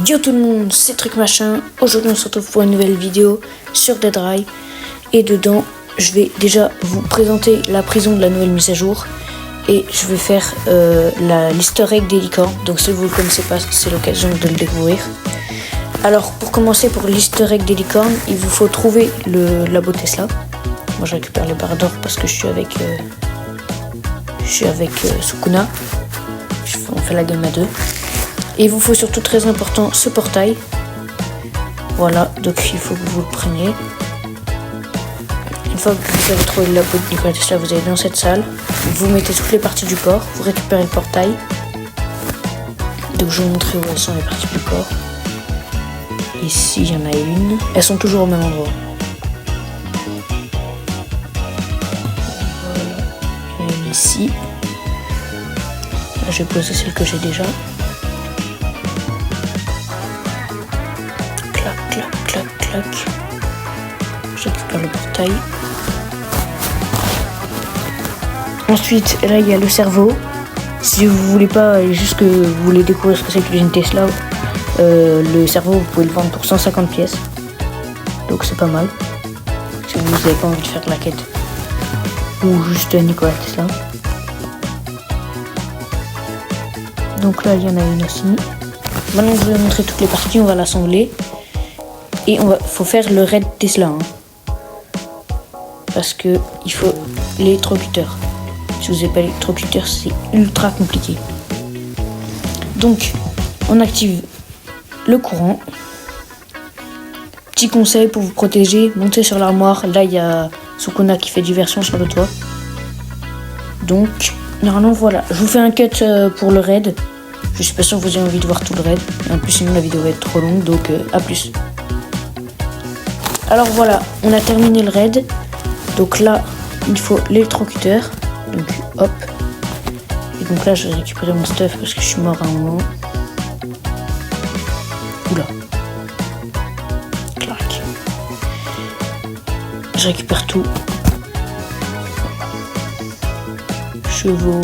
Yo tout le monde, c'est Truc Machin. Aujourd'hui on se retrouve pour une nouvelle vidéo sur Dead Rise. Et dedans, je vais déjà vous présenter la prison de la nouvelle mise à jour. Et je vais faire l'easter egg des licornes. Donc si vous ne le connaissez pas, c'est l'occasion de le découvrir. Alors pour commencer, pour l'easter egg des licornes, il vous faut trouver le labo Tesla. Moi je récupère les barres d'or parce que je suis avec Sukuna. On fait la game à deux. Et il vous faut surtout, très important, ce portail. Voilà, donc il faut que vous le preniez. Une fois que vous avez trouvé le labo de Nikola Tesla, vous allez dans cette salle. Vous mettez toutes les parties du port, vous récupérez le portail. Donc je vais vous montrer où elles sont les parties du port. Ici il y en a une. Elles sont toujours au même endroit. Voilà. Il y en a une ici. Là, je vais poser celle que j'ai déjà. Clac. Je récupère le portail. Ensuite, là il y a le cerveau. Si vous voulez pas, juste que vous voulez découvrir ce que c'est que l'usine Tesla, le cerveau vous pouvez le vendre pour 150 pièces. Donc c'est pas mal. Si vous n'avez pas envie de faire la quête. Ou juste Nikola Tesla. Donc là il y en a une aussi. Maintenant que je vous ai montré toutes les parties, on va l'assembler. Et faut faire le raid Tesla. Parce que il faut l'électrocuteur. Si vous n'avez pas l'électrocuteur, c'est ultra compliqué. Donc, on active le courant. Petit conseil pour vous protéger, montez sur l'armoire. Là, il y a Sukuna qui fait diversion sur le toit. Donc, normalement, voilà. Je vous fais un cut pour le raid. Je suis pas sûr que vous ayez envie de voir tout le raid. Et en plus, sinon, la vidéo va être trop longue. Donc, à plus. Alors voilà, on a terminé le raid. Donc là, il faut l'électrocuteur. Donc hop. Et donc là, je vais récupérer mon stuff parce que je suis mort à un moment. Oula. Clac. Je récupère tout. Chevaux.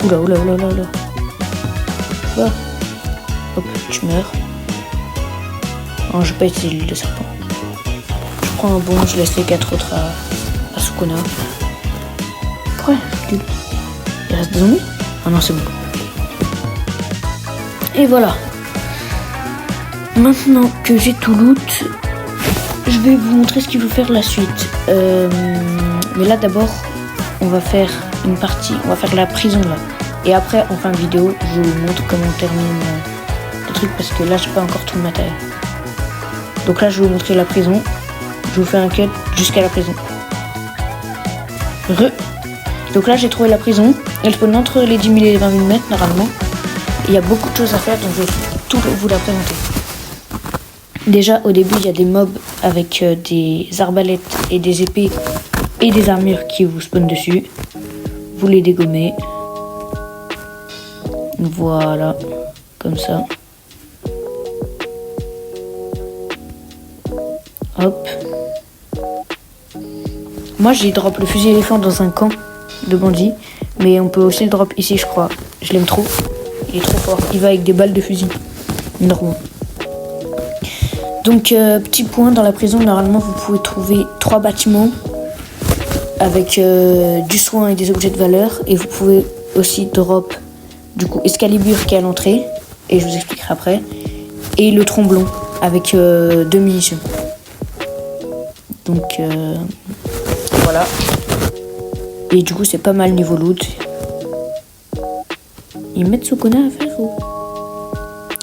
Oula. Ah. Hop, tu meurs. Non, je vais pas utiliser l'huile de serpent. Je prends un bon, je laisse les 4 autres à Sukuna. Pourquoi il reste des zombies? Ah non, c'est bon. Et voilà. Maintenant que j'ai tout loot, je vais vous montrer ce qu'il faut faire la suite. Mais là d'abord, on va faire une partie, on va faire la prison là. Et après, en fin de vidéo, je vous montre comment on termine le truc parce que là, j'ai pas encore tout le matériel. Donc là, je vais vous montrer la prison. Je vous fais un cut jusqu'à la prison. Donc là, j'ai trouvé la prison. Elle spawn entre les 10 000 et les 20 000 mètres, normalement. Il y a beaucoup de choses à faire, donc je vais tout vous la présenter. Déjà, au début, il y a des mobs avec des arbalètes et des épées et des armures qui vous spawnent dessus. Vous les dégommez. Voilà, comme ça. Hop. Moi j'ai drop le fusil éléphant dans un camp de bandits. Mais on peut aussi le drop ici, je crois. Je l'aime trop. Il est trop fort. Il va avec des balles de fusil. Normaux. Donc petit point, dans la prison, normalement vous pouvez trouver 3 bâtiments avec du soin et des objets de valeur. Et vous pouvez aussi drop du coup Excalibur qui est à l'entrée. Et je vous expliquerai après. Et le tromblon avec 2 munitions. Donc voilà. Et du coup c'est pas mal niveau loot. Ils mettent Sukuna à faire ou...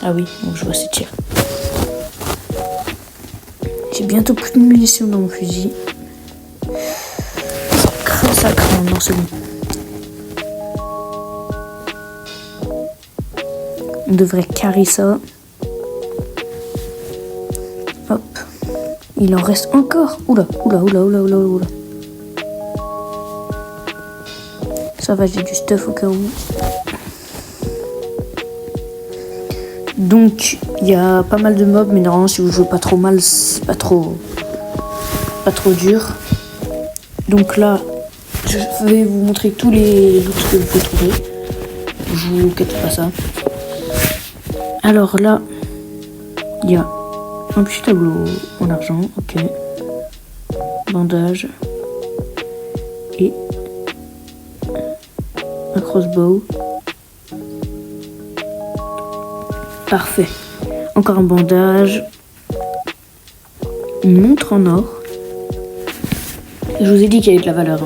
Ah oui, donc je vois ces tirs. J'ai bientôt plus de munitions dans mon fusil. Ça craint, non c'est bon. On devrait carrer ça. Hop. Il en reste encore. Oula. Ça va, j'ai du stuff au cas où. Donc, il y a pas mal de mobs, mais normalement, si vous jouez pas trop mal, c'est pas trop dur. Donc là, je vais vous montrer tous les loots que vous pouvez trouver. Je vous quête pas ça. Alors là, il y a un petit tableau en argent, ok. Bandage. Et un crossbow. Parfait. Encore un bandage. Une montre en or. Je vous ai dit qu'il y avait de la valeur.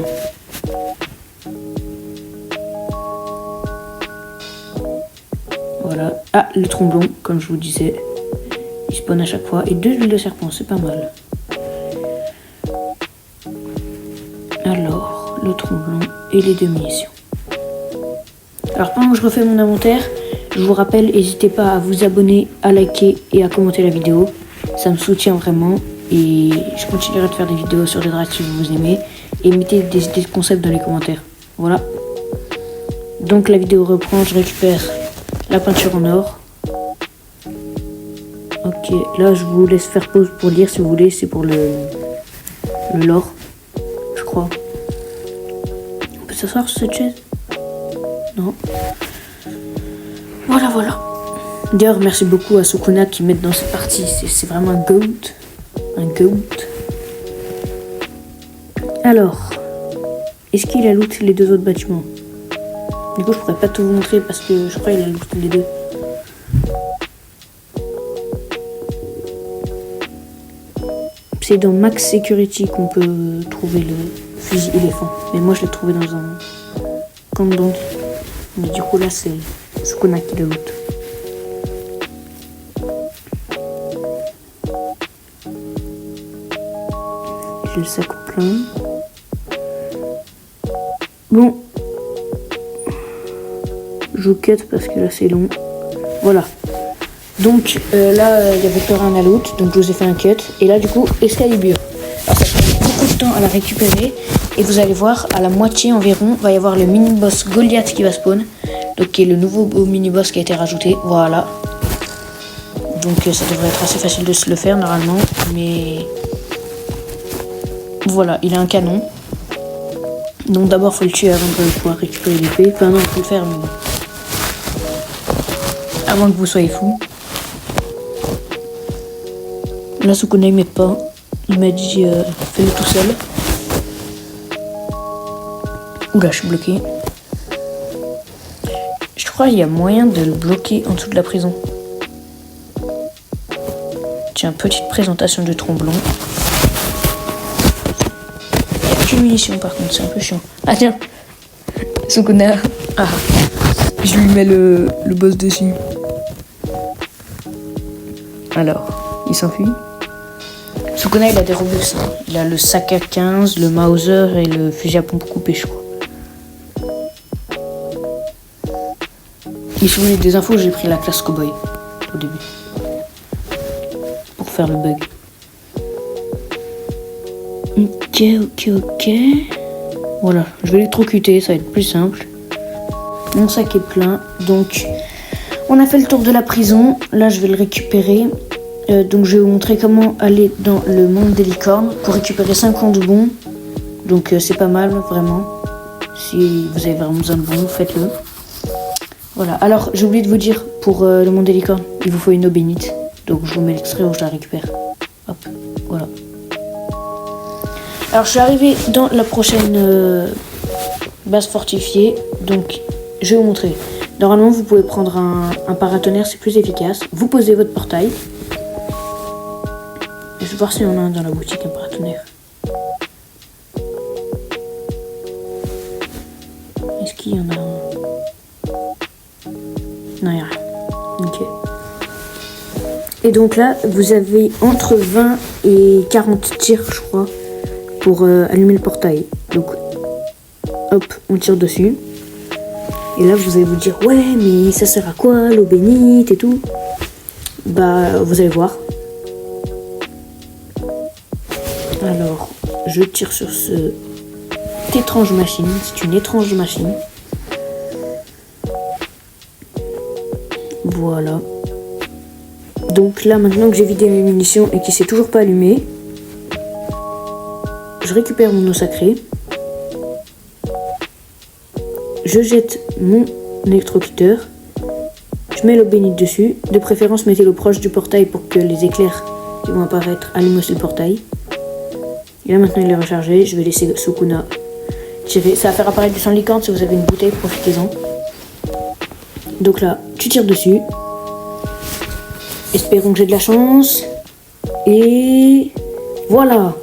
Voilà. Ah, le tromblon, comme je vous disais. Il spawn à chaque fois. Et 2 huiles de serpent, c'est pas mal. Alors, le tromblon et les 2 munitions. Alors, pendant que je refais mon inventaire, je vous rappelle, n'hésitez pas à vous abonner, à liker et à commenter la vidéo. Ça me soutient vraiment. Et je continuerai de faire des vidéos sur Dead Rise si vous aimez. Et mettez des idées de concepts dans les commentaires. Voilà. Donc la vidéo reprend, je récupère la peinture en or. Ok, là je vous laisse faire pause pour lire si vous voulez. C'est pour le lore, je crois. On peut s'asseoir sur cette chaise? Non. Voilà, voilà. D'ailleurs, merci beaucoup à Sukuna qui m'aide dans cette partie. C'est vraiment un goat. Un goat. Alors, est-ce qu'il a loot les 2 autres bâtiments? Du coup, je pourrais pas tout vous montrer parce que je crois qu'il a loot les 2. C'est dans Max Security qu'on peut trouver le fusil éléphant. Mais moi, je l'ai trouvé dans un camp de bandits. Mais du coup, là, c'est Sukuna qui le loot. J'ai le sac plein. Bon. Je vous cut parce que là c'est long. Voilà. Donc là il y avait peur un à l'autre. Donc je vous ai fait un cut. Et là du coup Excalibur. Alors ça prend beaucoup de temps à la récupérer. Et vous allez voir à la moitié environ va y avoir le mini boss Goliath qui va spawn. Donc qui est le nouveau mini boss qui a été rajouté. Voilà. Donc ça devrait être assez facile de se le faire normalement. Mais voilà, il a un canon. Donc d'abord faut le tuer avant de pouvoir récupérer l'épée. Enfin non, faut le faire mais avant que vous soyez fou. Là Sukuna il m'aide pas. Il m'a dit fais-le tout seul. Oula, je suis bloqué. Je crois qu'il y a moyen de le bloquer en dessous de la prison. Tiens, petite présentation de tromblon. Munitions par contre, c'est un peu chiant. Ah tiens, Sukuna. Ah, je lui mets le boss dessus. Alors, il s'enfuit. Sukuna il a des robustes. Hein. Il a le sac à 15, le Mauser et le fusil à pompe coupé, je crois. Et si vous voulez des infos, j'ai pris la classe cowboy au début. Pour faire le bug. Ok. Voilà, je vais l'électrocuter, ça va être plus simple. Mon sac est plein, donc on a fait le tour de la prison. Là, je vais le récupérer. Donc, je vais vous montrer comment aller dans le monde des licornes pour récupérer 50 bons. Donc, c'est pas mal, vraiment. Si vous avez vraiment besoin de bons, faites-le. Voilà, alors j'ai oublié de vous dire, pour le monde des licornes, il vous faut une eau bénite. Donc, je vous mets l'extrait où je la récupère. Hop, voilà. Alors je suis arrivé dans la prochaine base fortifiée, donc je vais vous montrer. Normalement vous pouvez prendre un paratonnerre, c'est plus efficace. Vous posez votre portail. Je vais voir s'il y en a un dans la boutique, un paratonnerre. Est-ce qu'il y en a un? Non, il n'y a rien. Ok. Et donc là, vous avez entre 20 et 40 tirs, je crois, pour allumer le portail. Donc, hop, on tire dessus. Et là, vous allez vous dire, ouais, mais ça sert à quoi, l'eau bénite et tout? Bah, vous allez voir. Alors, je tire sur cette étrange machine. C'est une étrange machine. Voilà. Donc là, maintenant que j'ai vidé mes munitions et qu'il s'est toujours pas allumé, je récupère mon eau sacrée. Je jette mon électrocuteur. Je je mets l'eau bénite dessus. De préférence, mettez-le proche du portail pour que les éclairs qui vont apparaître allument aussi le portail. Et là maintenant il est rechargé, je vais laisser Sukuna tirer. Ça va faire apparaître du sang liquide. Si vous avez une bouteille, profitez-en. Donc là, tu tires dessus. Espérons que j'ai de la chance. Et voilà.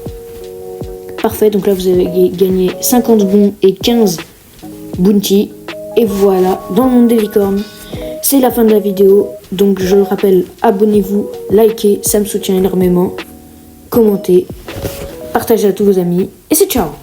Parfait, donc là vous avez gagné 50 bons et 15 bounty. Et voilà, dans le monde des licornes. C'est la fin de la vidéo. Donc je le rappelle, abonnez-vous, likez, ça me soutient énormément. Commentez, partagez à tous vos amis. Et c'est ciao.